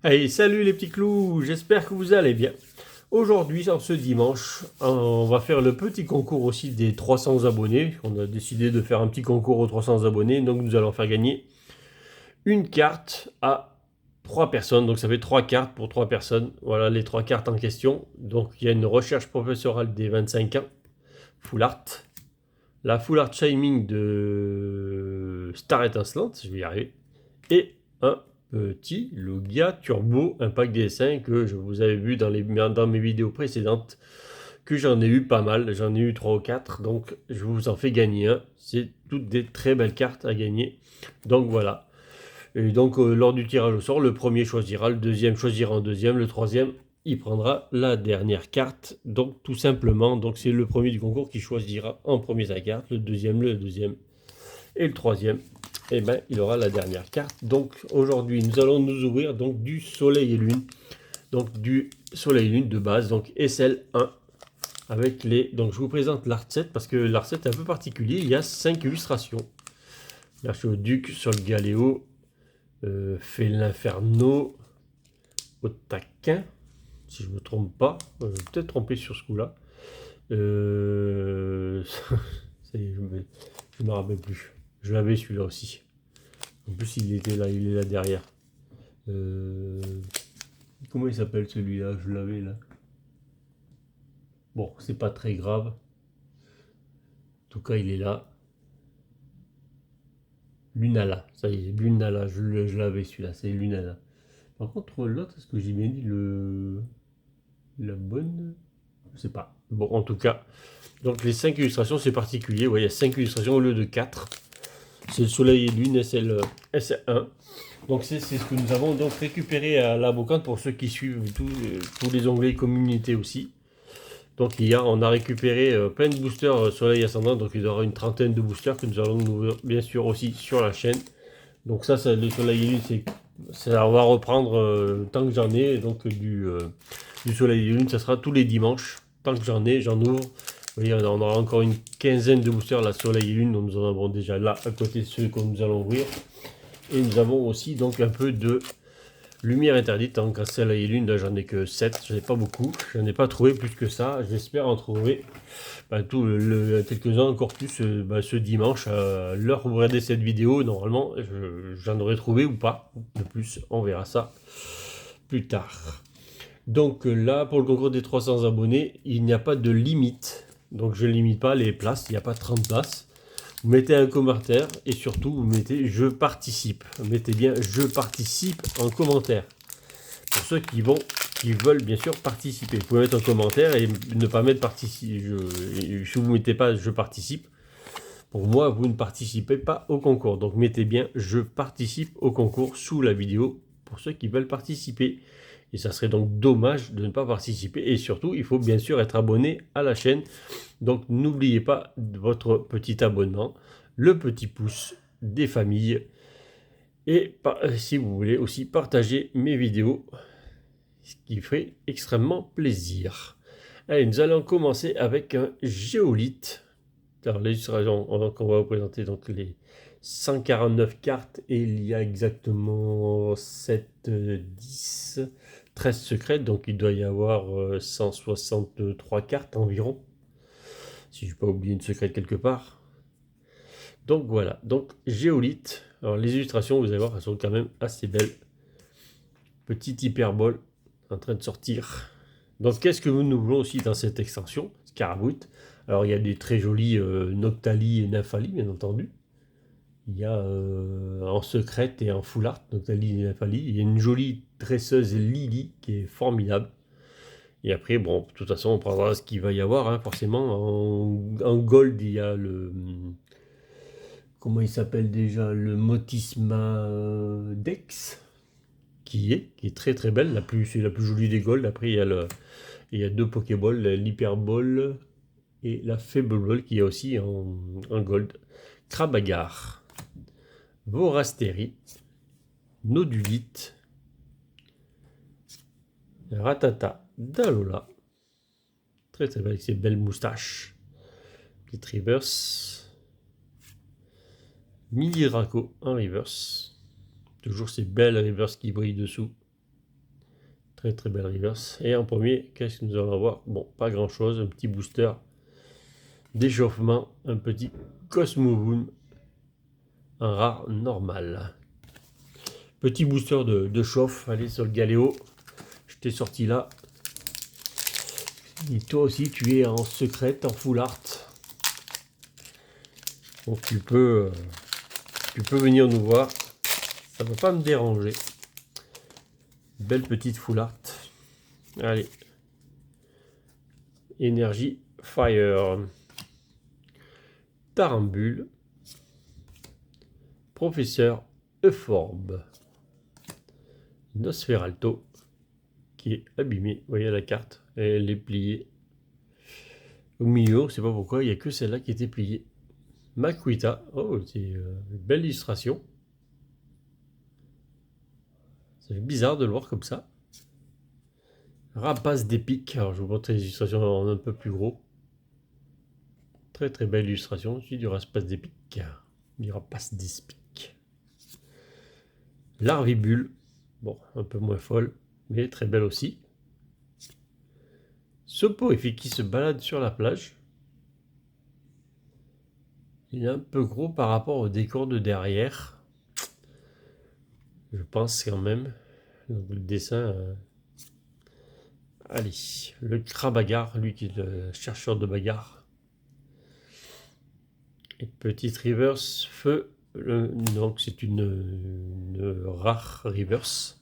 Hey, salut les petits clous, j'espère que vous allez bien. Aujourd'hui, en ce dimanche, on va faire le petit concours aussi des 300 abonnés. On a décidé de faire un petit concours aux 300 abonnés, donc nous allons faire gagner une carte à 3 personnes. Donc ça fait 3 cartes pour 3 personnes. Voilà les 3 cartes en question. Donc il y a une recherche professorale des 25 ans, Full Art. La Full Art Shaming de Star Étincelante, je vais y arriver. Et un petit Lugia Turbo Impact DSin que je vous avais vu dans mes vidéos précédentes, que j'en ai eu pas mal, j'en ai eu 3 ou 4, donc je vous en fais gagner un. C'est toutes des très belles cartes à gagner. Donc voilà. Et donc lors du tirage au sort, le premier choisira, le deuxième choisira en deuxième, le troisième il prendra la dernière carte. Donc tout simplement, donc c'est le premier du concours qui choisira en premier sa carte, le deuxième et le troisième, eh ben, il aura la dernière carte. Donc aujourd'hui, nous allons nous ouvrir donc du Soleil et Lune. Donc du Soleil et Lune de base, donc SL1 avec les. Donc je vous présente l'art set parce que l'art set est un peu particulier. Il y a 5 illustrations. L'archiduc sur le Galéo, fait l'inferno au taquin, si je ne me trompe pas. Je vais peut-être tromper sur ce coup-là. Ça y est, je me rappelle plus. Je l'avais celui-là aussi. En plus, il était là, il est là derrière. Euh, Comment il s'appelle celui-là? Je l'avais là. Bon, c'est pas très grave. En tout cas, il est là. Lunala. Ça y est, Lunala. Je l'avais celui-là. C'est Lunala. Par contre, l'autre, est-ce que j'ai bien dit la bonne? Je sais pas. Bon, en tout cas. Donc, les 5 illustrations, c'est particulier. Ouais, il y a 5 illustrations au lieu de 4. C'est le soleil et lune, SL1. Donc, c'est ce que nous avons donc récupéré à la bocante pour ceux qui suivent tous les onglets communauté aussi. Donc on a récupéré plein de boosters Soleil Ascendant, donc il y aura une trentaine de boosters que nous allons ouvrir bien sûr aussi sur la chaîne. Donc ça le Soleil et Lune, on va reprendre tant que j'en ai, donc du Soleil et Lune, ça sera tous les dimanches. Tant que j'en ai, j'en ouvre. Vous voyez, on aura encore une quinzaine de boosters, la Soleil et Lune, donc nous en avons déjà là à côté de ceux que nous allons ouvrir. Et nous avons aussi donc un peu de Lumière interdite, en grâce à et lune, là j'en ai que 7, j'en ai pas beaucoup, j'en ai pas trouvé plus que ça, j'espère en trouver quelques-uns encore plus ce dimanche, à l'heure où vous regardez cette vidéo, normalement j'en aurais trouvé ou pas, de plus, on verra ça plus tard. Donc là, pour le concours des 300 abonnés, il n'y a pas de limite, donc je ne limite pas les places, il n'y a pas 30 places. Vous mettez un commentaire et surtout vous mettez je participe. Mettez bien je participe en commentaire. Pour ceux qui veulent bien sûr participer. Vous pouvez mettre un commentaire et ne pas mettre participe. Si vous ne mettez pas je participe, pour moi vous ne participez pas au concours. Donc mettez bien je participe au concours sous la vidéo pour ceux qui veulent participer. Et ça serait donc dommage de ne pas participer. Et surtout, il faut bien sûr être abonné à la chaîne. Donc n'oubliez pas votre petit abonnement, le petit pouce des familles. Et si vous voulez aussi partager mes vidéos, ce qui ferait extrêmement plaisir. Allez, nous allons commencer avec un géolithe. Alors l'illustration qu'on va vous présenter donc les 149 cartes et il y a exactement 7, 10, 13 secrètes, donc il doit y avoir 163 cartes environ, si je n'ai pas oublié une secrète quelque part. Donc voilà, donc géolithe. Alors les illustrations, vous allez voir, elles sont quand même assez belles. Petite hyperbole en train de sortir. Donc qu'est-ce que nous voulons aussi dans cette extension Scarabouille. Alors il y a des très jolis Noctali et Nymphali, bien entendu. Il y a en secrète et en full art Noctali et Nymphali. Il y a une jolie dresseuse Lily qui est formidable. Et après, bon, de toute façon, on prendra ce qu'il va y avoir, hein, forcément. En gold, il y a le... Comment il s'appelle déjà? Le Motisma Dex, qui est très très belle. C'est la plus jolie des gold. Après, il y a deux Pokéballs, l'Hyperball et la Fable Ball qui est aussi en gold. Krabagar, Vorasteri, Nodulite, Ratata, Dalola. Très très belle avec ses belles moustaches. Petite reverse. Miraco en reverse. Toujours ces belles reverse qui brillent dessous. Très très belle reverse. Et en premier, qu'est-ce que nous allons avoir? Bon, pas grand chose, un petit booster d'échauffement, un petit Cosmo Boom, un rare normal. Petit booster de chauffe, allez sur le Galéo, je t'ai sorti là. Et toi aussi tu es en secrète, en full art. Donc tu peux venir nous voir, ça ne va pas me déranger. Belle petite full art. Allez. Énergie Fire. Tarambule. Professeur Euphorbe. Nosferalto qui est abîmé. Vous voyez la carte, elle est pliée. Au milieu, je ne sais pas pourquoi, il n'y a que celle-là qui était pliée. Makuita, oh c'est une belle illustration. C'est bizarre de le voir comme ça. Rapace d'épique, alors je vous montre les illustrations en un peu plus gros. Très très belle illustration, c'est du rapace d'épique. Du rapace d'épique. Larvibule, bon, un peu moins folle, mais très belle aussi. Soporifique qui se balade sur la plage. Il est un peu gros par rapport au décor de derrière. Je pense quand même. Donc le dessin... Allez, le Krabagar, lui qui est le chercheur de bagarre. Et petite reverse feu. Donc c'est une rare reverse.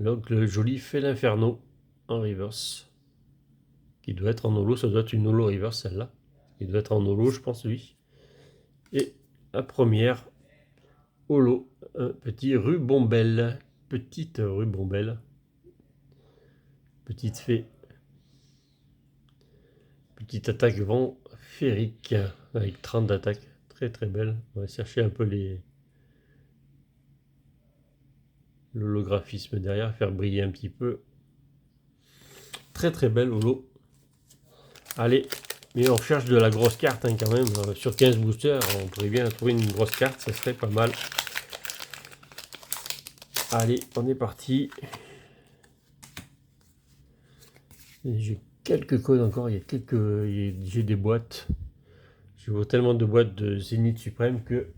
Donc le joli fait l'inferno en reverse. Qui doit être en holo, ça doit être une holo reverse celle-là. Il doit être en holo, je pense, lui. Et la première holo, un petit rubombelle. Petite rubombelle. Petite fée. Petite attaque vent féerique avec 30 d'attaque. Très très belle. On va chercher un peu l'holographisme derrière, faire briller un petit peu. Très très belle holo. Allez, mais on cherche de la grosse carte hein, quand même. Sur 15 boosters, on pourrait bien trouver une grosse carte, ça serait pas mal. Allez, on est parti. J'ai quelques codes encore, j'ai des boîtes. Je vois tellement de boîtes de Zénith Suprême que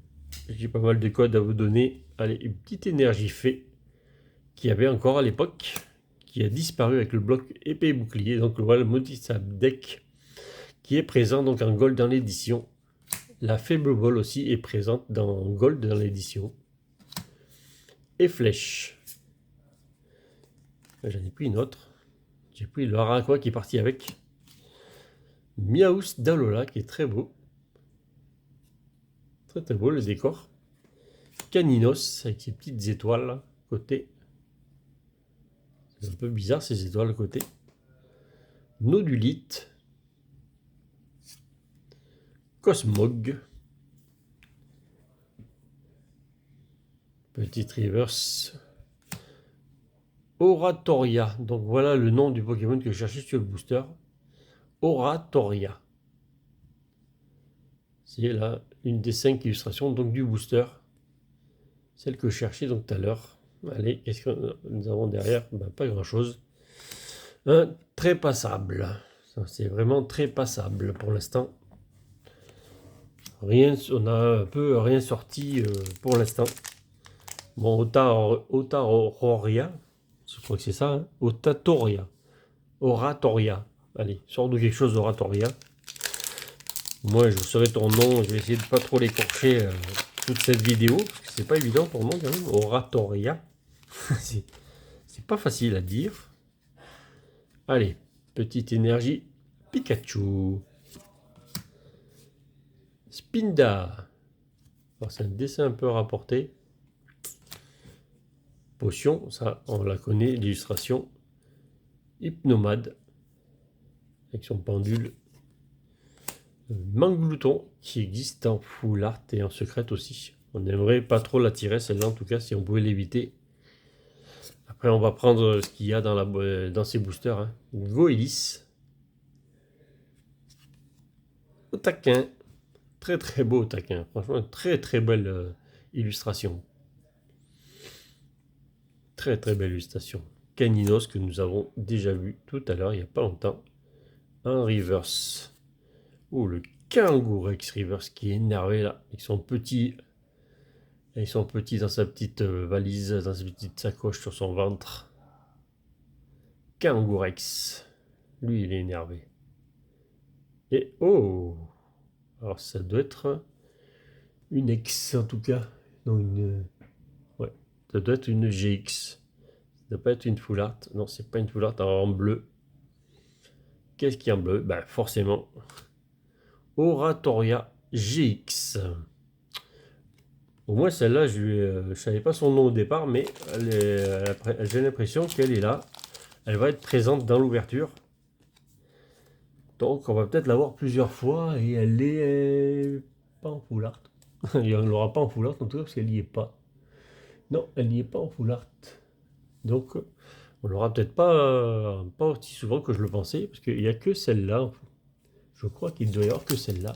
j'ai pas mal de codes à vous donner. Allez, une petite énergie fée qui avait encore à l'époque, qui a disparu avec le bloc épée et bouclier. Donc voilà le Modisab deck qui est présent donc en gold dans l'édition. La faible ball aussi est présente dans gold dans l'édition. Et flèche. J'en ai pris une autre. J'ai pris le Haraquois qui est parti avec. Miaus d'Alola qui est très beau. Très très beau le décor. Caninos avec ses petites étoiles à côté. C'est un peu bizarre ces étoiles à côté. Nodulite. Cosmog. Petite reverse. Oratoria. Donc voilà le nom du Pokémon que je cherchais sur le booster. Oratoria. C'est là une des 5 illustrations donc du booster. Celle que je cherchais donc tout à l'heure. Allez, qu'est-ce que nous avons derrière? Ben, pas grand chose. Un très passable. C'est vraiment très passable pour l'instant. Rien, on a un peu rien sorti pour l'instant. Bon, Otatoria, je crois que c'est ça, hein. Otatoria. Oratoria. Allez, sors de quelque chose d'Oratoria. Moi, je saurai ton nom, je vais essayer de pas trop l'écorcher toute cette vidéo, parce que c'est pas évident ton nom quand même. Oratoria. c'est pas facile à dire. Allez, petite énergie. Pikachu. Spinda. C'est un dessin un peu rapporté. Potion, ça on la connaît, l'illustration. Hypnomade, avec son pendule. Manglouton, qui existe en full art et en secrète aussi. On n'aimerait pas trop la tirer, celle-là en tout cas, si on pouvait l'éviter. Après, on va prendre ce qu'il y a dans ces boosters. Hein. Goélis. Au taquin. Très très beau au taquin. Franchement, très très belle illustration. Très très belle illustration. Caninos que nous avons déjà vu tout à l'heure, il n'y a pas longtemps. Un reverse. Oh, le Kangourex reverse qui est énervé là. Ils sont petits dans sa petite valise, dans sa petite sacoche sur son ventre. Kangourex. Lui, il est énervé. Et oh! Alors, ça doit être une X en tout cas. Non, ouais, ça doit être une GX. Ça doit pas être une full art. Non, c'est pas une full art. Alors, en bleu. Qu'est-ce qui est en bleu? Ben, forcément. Oratoria GX. Au moins, celle-là, je savais pas son nom au départ, mais j'ai l'impression qu'elle est là. Elle va être présente dans l'ouverture. Donc, on va peut-être la voir plusieurs fois et elle est pas en full art. On ne l'aura pas en full art en tout cas parce qu'elle n'y est pas. Non, elle n'y est pas en full art. Donc, on l'aura peut-être pas aussi souvent que je le pensais parce qu'il n'y a que celle-là. Je crois qu'il doit y avoir que celle-là.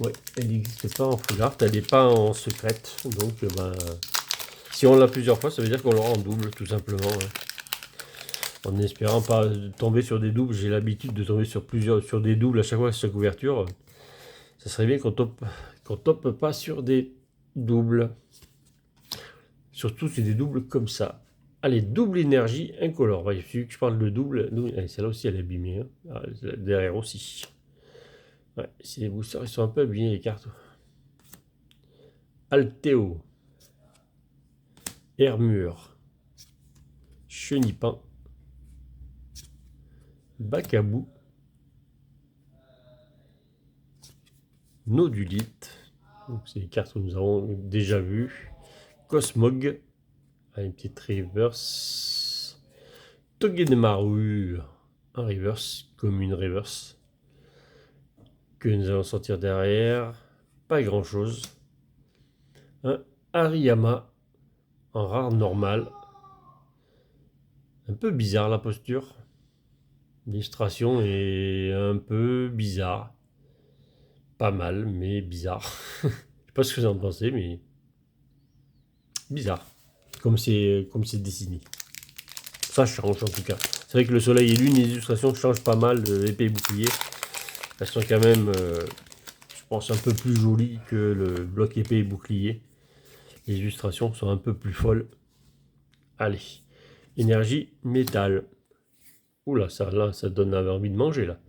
Ouais, elle n'existe pas en full art, elle n'est pas en secrète. Donc, ben, si on l'a plusieurs fois, ça veut dire qu'on l'aura en double, tout simplement. En espérant pas tomber sur des doubles, j'ai l'habitude de tomber sur des doubles à chaque fois sur couverture. Ça serait bien qu'on tope pas sur des doubles. Surtout sur des doubles comme ça. Allez, double énergie incolore. Il suffit que je parle de double. Celle-là aussi, elle est abîmée. Hein. Derrière aussi. Ouais, si les boosters, ils sont un peu abîmés, les cartes. Alteo. Hermure. Chenipan. Bacabou. Nodulite. Donc, c'est les cartes que nous avons déjà vues. Cosmog. Une petite reverse. Togedemaru. Un reverse. Comme une reverse. Que nous allons sortir derrière. Pas grand chose. Un Hariyama. En rare normal. Un peu bizarre la posture. L'illustration est un peu bizarre. Pas mal, mais bizarre. Je sais pas ce que vous en pensez, mais bizarre. Comme c'est dessiné. Ça change en tout cas. C'est vrai que le soleil et lune, les illustrations changent pas mal de l'épée et bouclier. Elles sont quand même, je pense, un peu plus jolies que le bloc épée et bouclier. Les illustrations sont un peu plus folles. Allez. Énergie, métal. Oula, là, ça donne envie de manger là.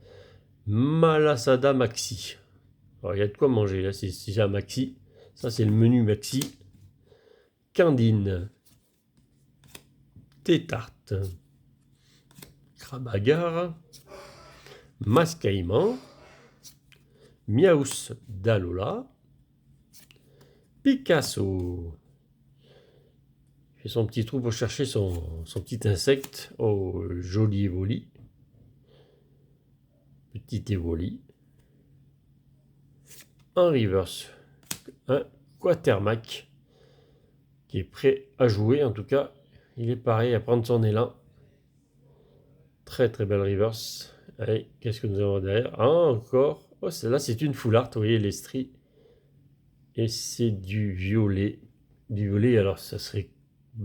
Malasada Maxi. Alors, il y a de quoi manger là, c'est déjà Maxi. Ça, c'est le menu Maxi. Candine. Tétarte. Krabagar. Mascaïman. Miaus d'Alola. Picasso. Il fait son petit trou pour chercher son petit insecte. Oh, joli évoli. Petit évoli. Un reverse. Un Quatermac. Qui est prêt à jouer. En tout cas, il est pareil à prendre son élan. Très très belle reverse. Allez, qu'est-ce que nous avons derrière? Ah, encore. Oh, celle-là, c'est une full art. Vous voyez les stries. Et c'est du violet. Du violet, alors ça serait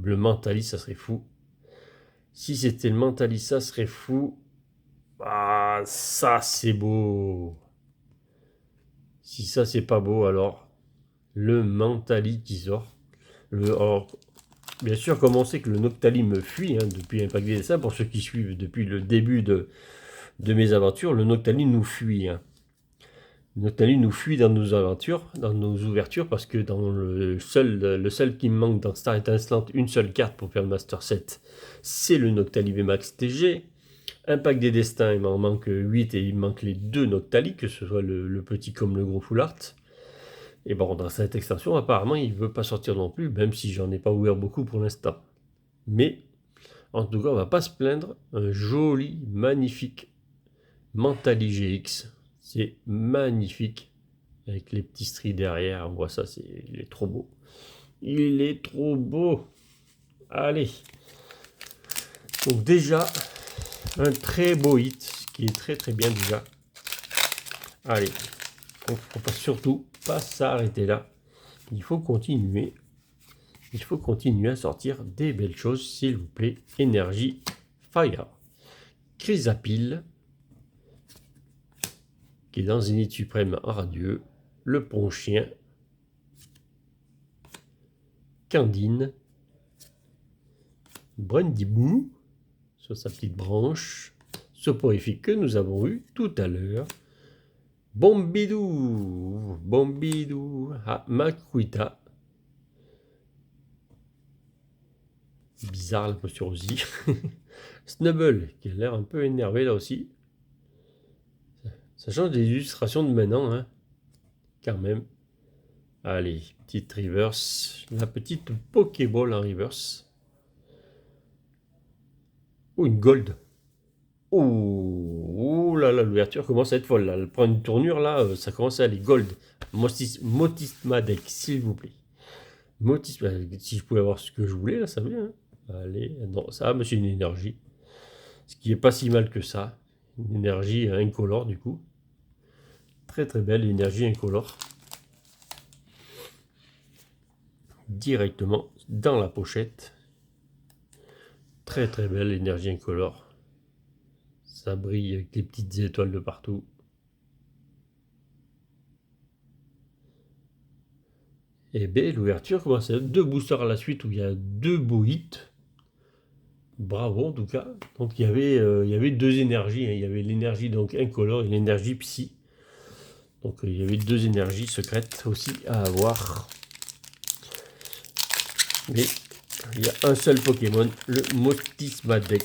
le Mentalis, ça serait fou. Si c'était le Mentalis, ça serait fou. Ah, ça c'est beau. Si ça c'est pas beau, alors le Mentalis qui sort. Alors, bien sûr, comme on sait que le Noctali me fuit depuis Impact des dessins, pour ceux qui suivent depuis le début de mes aventures, le Noctali nous fuit. Noctali nous fuit dans nos aventures, dans nos ouvertures, parce que dans le seul qui me manque dans Star Étincelante, une seule carte pour faire le Master 7, c'est le Noctali VMAX TG. Impact des Destins, il m'en manque 8 et il me manque les 2 Noctali, que ce soit le petit comme le gros full art. Et bon, dans cette extension, apparemment, il ne veut pas sortir non plus, même si j'en ai pas ouvert beaucoup pour l'instant. Mais, en tout cas, on va pas se plaindre. Un joli, magnifique Mentali GX. C'est magnifique. Avec les petits stries derrière, on voit ça, il est trop beau. Il est trop beau. Allez. Donc déjà, un très beau hit, ce qui est très très bien déjà. Allez, on ne faut pas surtout pas s'arrêter là. Il faut continuer. Il faut continuer à sortir des belles choses, s'il vous plaît. Énergie, Fire. Chrysapile, qui est dans Zénith Suprême radieux. Le Pont Chien. Candine. Brandibou, sur sa petite branche. Soporifique que nous avons eu tout à l'heure. Bombidou, Bombidou, Makuita. Bizarre la posture aussi. Snubble, qui a l'air un peu énervé là aussi. Ça change des illustrations de maintenant, hein. Quand même. Allez, petite reverse. La petite Pokéball en reverse. Oh, une gold. Oh là là, l'ouverture commence à être folle. Là. Elle prend une tournure là, ça commence à aller gold. Motisma deck, s'il vous plaît. Motisma, si je pouvais avoir ce que je voulais, là, ça vient. Hein. Allez, non, ça, mais c'est une énergie. Ce qui est pas si mal que ça. Une énergie incolore, du coup. Très très belle énergie incolore. Directement dans la pochette. Très très belle énergie incolore. Ça brille avec les petites étoiles de partout. Et bien, l'ouverture commence à être 2 boosters à la suite où il y a 2 beaux hits. Bravo en tout cas. Donc il y avait 2 énergies. Hein. Il y avait l'énergie donc incolore et l'énergie psy. Donc il y avait 2 énergies secrètes aussi à avoir. Mais il y a un seul Pokémon, le Motisma deck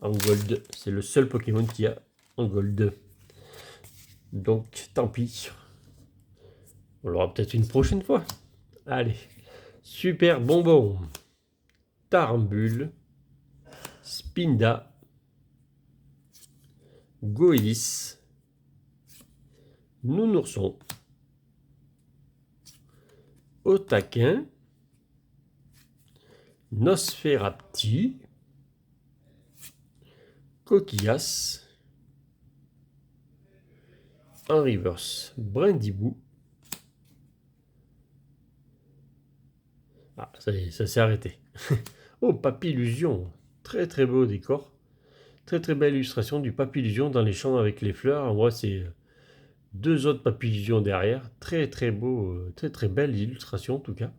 en gold. C'est le seul Pokémon qu'il y a en gold. Donc tant pis. On l'aura peut-être une prochaine fois. Allez. Super bonbon. Tarambule. Spinda. Goélis. Nounourson. Otaquin. Nosferapti. Coquillas. En reverse, Brindibou. Ah, ça y est, ça s'est arrêté. Oh, Papillusion. Très très beau décor. Très très belle illustration du Papillusion dans les champs avec les fleurs. Moi, c'est 2 autres Papillusions derrière. Très très beau, très très belle illustration en tout cas.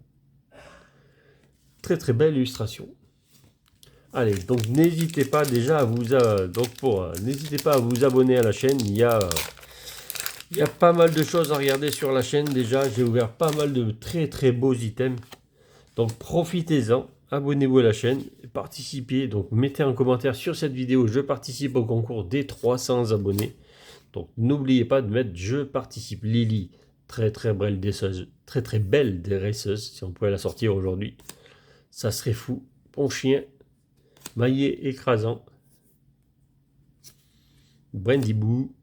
Très très belle illustration. Allez, donc n'hésitez pas déjà à vous n'hésitez pas à vous abonner à la chaîne. Il y a pas mal de choses à regarder sur la chaîne déjà. J'ai ouvert pas mal de très très beaux items. Donc profitez-en, abonnez-vous à la chaîne, participez. Donc mettez un commentaire sur cette vidéo. Je participe au concours des 300 abonnés. Donc n'oubliez pas de mettre je participe. Lily, très très belle dresseuse, très très belle dresseuse. Si on pouvait la sortir aujourd'hui, ça serait fou. Pont Chien, maillet écrasant. Brindibou.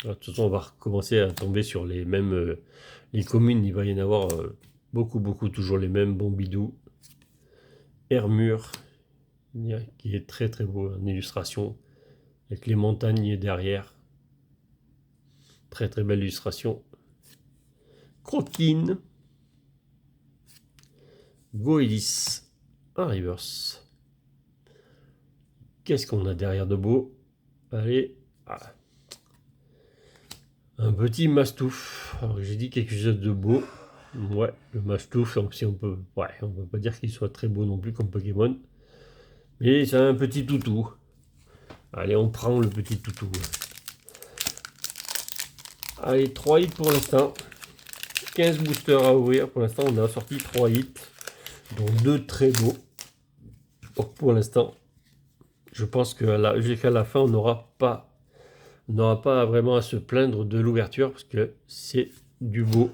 De toute façon, on va recommencer à tomber sur les mêmes les communes. Il va y en avoir beaucoup, toujours les mêmes. Bombidou. Hermure, qui est très très beau en illustration, avec les montagnes derrière. Très très belle illustration. Croquine. Goélis en reverse. Qu'est-ce qu'on a derrière de beau? Allez. Ah. Un petit Mastouf. Alors j'ai dit quelque chose de beau. Ouais, le Mastouf, si on peut. Ouais, on ne peut pas dire qu'il soit très beau non plus comme Pokémon. Mais c'est un petit toutou. Allez, on prend le petit toutou. Allez, 3 hits pour l'instant. 15 boosters à ouvrir. Pour l'instant, on a sorti 3 hits. Dont 2 très beaux. Donc pour l'instant, je pense que jusqu'à la fin, on n'aura pas vraiment à se plaindre de l'ouverture. Parce que c'est du beau.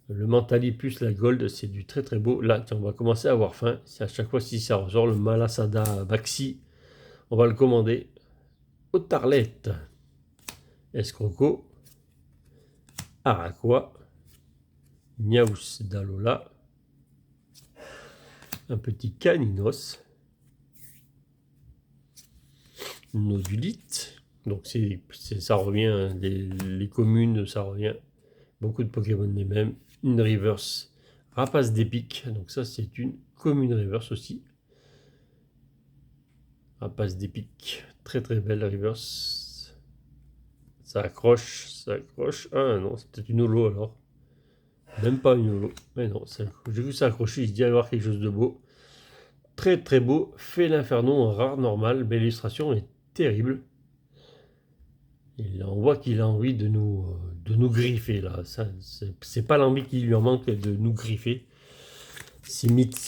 Le Mentalipus, la Gold, c'est du très très beau. Là, on va commencer à avoir faim. C'est à chaque fois si ça ressort. Le Malasada Baxi, on va le commander. Otarlette. Escroco. Araqua. Niaous d'Alola. Un petit Caninos. Nodulite. Donc ça revient, les communes, ça revient. Beaucoup de Pokémon les mêmes. Une reverse. Rapace d'épique. Donc ça, c'est une commune reverse aussi. Rapace d'épique, très très belle reverse. Ça accroche, ça accroche. Ah non, c'est peut-être une holo alors. Même pas une holo. Mais non, j'ai vu ça accrocher, je dis avoir quelque chose de beau. Très très beau. Fait l'inferno en rare normal. Belle illustration est terrible. On voit qu'il a envie de nous griffer là. C'est pas l'envie qui lui en manque de nous griffer. Ces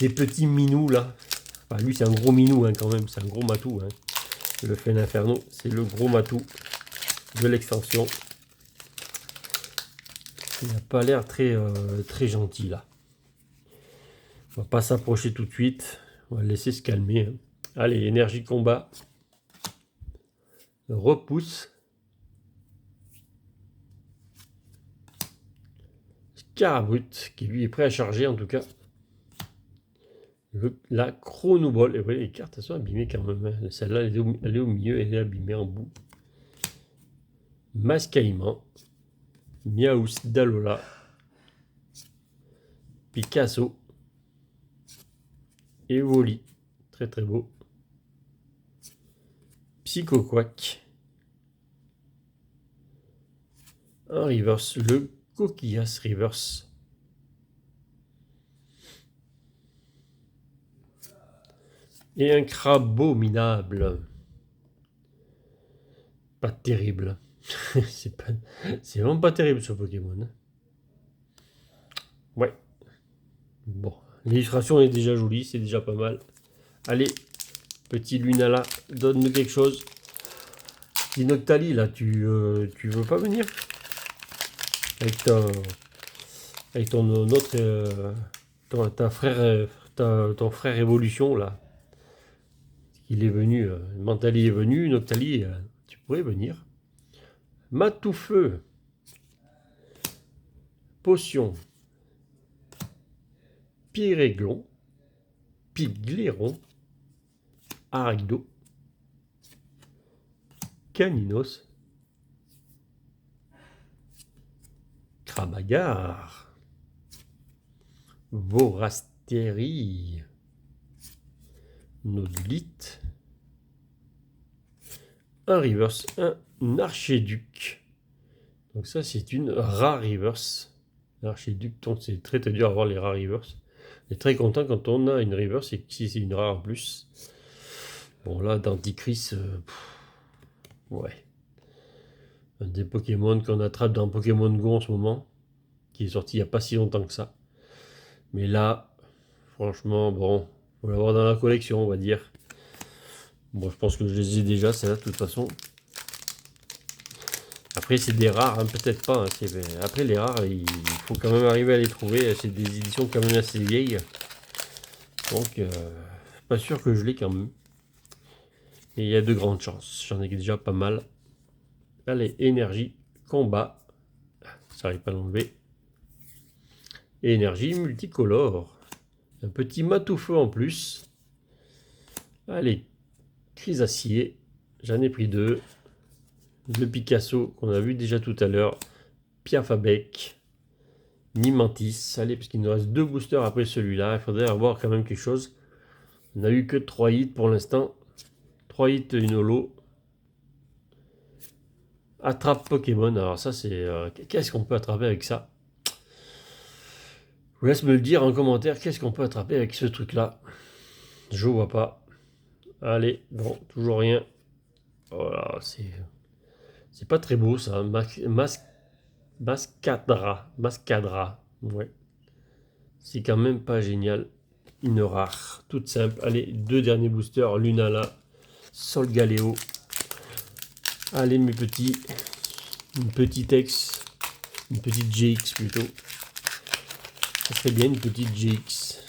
petits minous là. Enfin, lui c'est un gros minou hein, quand même. C'est un gros matou. Hein. Le fait l'inferno, c'est le gros matou de l'extension. Il n'a pas l'air très gentil là. On va pas s'approcher tout de suite. On va le laisser se calmer. Hein. Allez, énergie combat. Repousse. Scarabut, qui lui est prêt à charger en tout cas. La chronoball. Et voyez, les cartes elles sont abîmées quand même. Hein. Celle-là, elle est au milieu, elle est abîmée en bout. Mascaïman. Miaus Dalola. Picasso. Evoli. Très très beau. Psychoquack. Un reverse, le Coquillas reverse. Et un crabominable. Pas terrible. c'est vraiment pas terrible ce Pokémon. Ouais. Bon, l'illustration est déjà jolie, c'est déjà pas mal. Allez, petit Lunala, donne-nous quelque chose. Petit Noctali, là, tu veux pas venir avec ton autre, ton frère Évolution, là. Il est venu, Mentali est venu, Noctali, tu pourrais venir. Matoufeu. Potion. Pyréglon. Pigléron. Arido. Caninos. Krabagar. Vorastérie. Nodulite. Un reverse, un archéduc. Donc ça c'est une rare reverse. L'archéduc, donc c'est très très dur à avoir les rares reverse. On est très content quand on a une reverse et que si c'est une rare en plus. Bon là, Denticris, ouais. Un des Pokémon qu'on attrape dans Pokémon Go en ce moment, qui est sorti il n'y a pas si longtemps que ça. Mais là, franchement, bon, faut l'avoir dans la collection, on va dire. Bon, je pense que je les ai déjà, celles-là, de toute façon. Après, c'est des rares, hein, peut-être pas. Hein, après, les rares, il faut quand même arriver à les trouver. C'est des éditions quand même assez vieilles. Donc, pas sûr que je l'ai quand même. Et il y a de grandes chances. J'en ai déjà pas mal. Allez, énergie, combat. Ça n'arrive pas à l'enlever. Énergie multicolore. Un petit matoufeu en plus. Allez, Chrysacier. J'en ai pris deux. Le Picasso qu'on a vu déjà tout à l'heure. Piafabec. Nimantis. Allez, parce qu'il nous reste deux boosters après celui-là. Il faudrait avoir quand même quelque chose. On n'a eu que 3 hits pour l'instant. 3 hits, une holo. Attrape Pokémon. Alors ça, c'est... qu'est-ce qu'on peut attraper avec ça? Je vous laisse me le dire en commentaire. Qu'est-ce qu'on peut attraper avec ce truc-là? Je vois pas. Allez, bon, toujours rien. Voilà, c'est pas très beau ça. Mascadra. Ouais. C'est quand même pas génial. Une rare, toute simple. Allez, deux derniers boosters. Lunala, Solgaleo. Allez mes petits. Une petite X. Une petite GX plutôt. Ça serait bien une petite GX.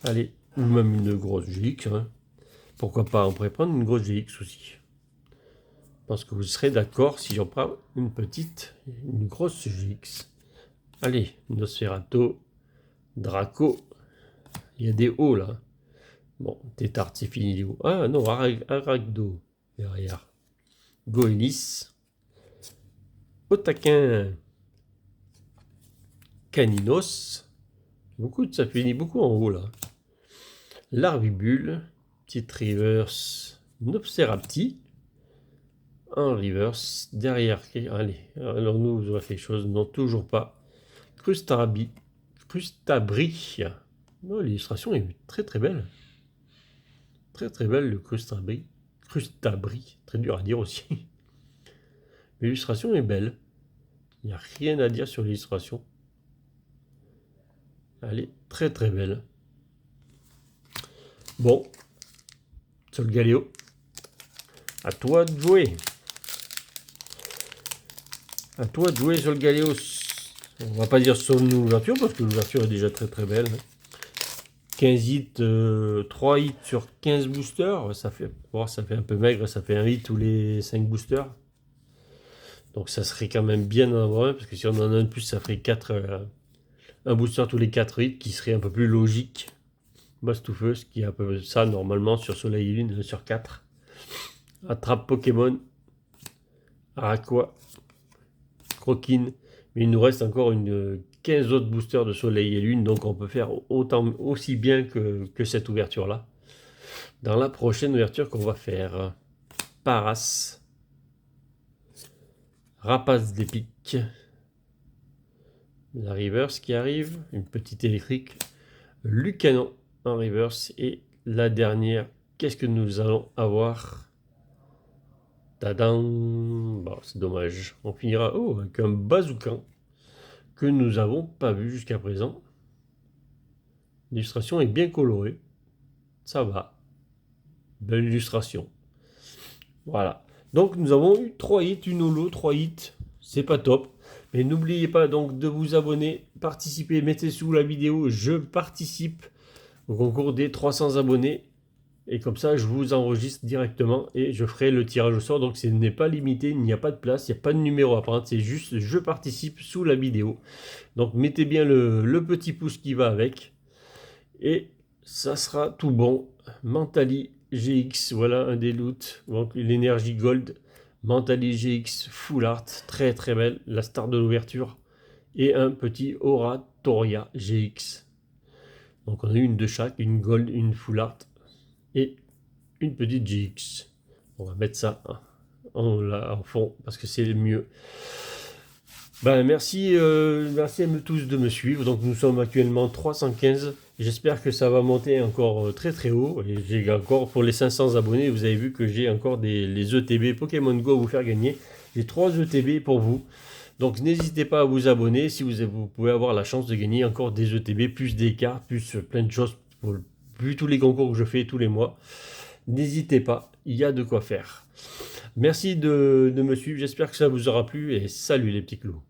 Allez, ou même une grosse GX. Hein. Pourquoi pas, on pourrait prendre une grosse GX aussi. Je pense que vous serez d'accord si j'en prends une grosse GX. Allez, Nosferatu, Draco. Il y a des hauts là. Bon, Tétard, c'est fini les hauts. Ah non, Aragdo derrière. Goélis. Otaquin. Caninos. Ça finit beaucoup en haut là. Larvibule, petite reverse Nopserapti, en reverse, derrière, allez, alors nous, vous aurez quelque chose, non, toujours pas, Crustabri, oh, l'illustration est très très belle, très belle le Crustabri, très dur à dire aussi, l'illustration est belle, il n'y a rien à dire sur l'illustration, elle est très très belle. Bon, Solgaleo, à toi de jouer. À toi de jouer Solgaleo. On va pas dire sur l'ouverture parce que l'ouverture est déjà très très belle. 15 hits, 3 hits sur 15 boosters, ça fait un peu maigre, ça fait un hit tous les 5 boosters. Donc ça serait quand même bien d'en avoir un, parce que si on en a un de plus, ça ferait 4, un booster tous les 4 hits, qui serait un peu plus logique. Bastouffeuse, qui est un peu ça normalement sur Soleil et Lune, sur 4. Attrape Pokémon, Aqua, Croquine, mais il nous reste encore une 15 autres boosters de Soleil et Lune, donc on peut faire autant aussi bien que cette ouverture là. Dans la prochaine ouverture qu'on va faire, Paras, Rapace d'épique, la reverse qui arrive, une petite électrique, Lucanon en reverse, et la dernière, qu'est-ce que nous allons avoir? Tadam! Bon, c'est dommage. On finira avec un Bazookan que nous n'avons pas vu jusqu'à présent. L'illustration est bien colorée. Ça va. Belle illustration. Voilà. Donc nous avons eu 3 hits, une holo, 3 hits. C'est pas top. Mais n'oubliez pas donc de vous abonner, participer, mettez sous la vidéo, je participe au concours des 300 abonnés. Et comme ça, je vous enregistre directement et je ferai le tirage au sort. Donc, ce n'est pas limité, il n'y a pas de place, il n'y a pas de numéro à prendre. C'est juste, je participe sous la vidéo. Donc, mettez bien le petit pouce qui va avec. Et ça sera tout bon. Mentali GX, voilà un des loots. Donc, l'énergie Gold. Mentali GX Full Art, très très belle. La star de l'ouverture. Et un petit Oratoria GX. Donc, on a une de chaque, une Gold, une Full Art. Et une petite GX. On va mettre ça en fond parce que c'est le mieux. Ben, merci à vous tous de me suivre. Donc nous sommes actuellement 315. J'espère que ça va monter encore très très haut. Et j'ai encore pour les 500 abonnés, vous avez vu que j'ai encore les ETB Pokémon Go à vous faire gagner. J'ai 3 ETB pour vous. Donc n'hésitez pas à vous abonner si vous pouvez avoir la chance de gagner encore des ETB, plus des cartes, plus plein de choses, vu tous les concours que je fais tous les mois. N'hésitez pas, il y a de quoi faire. Merci de me suivre, j'espère que ça vous aura plu et salut les petits clous.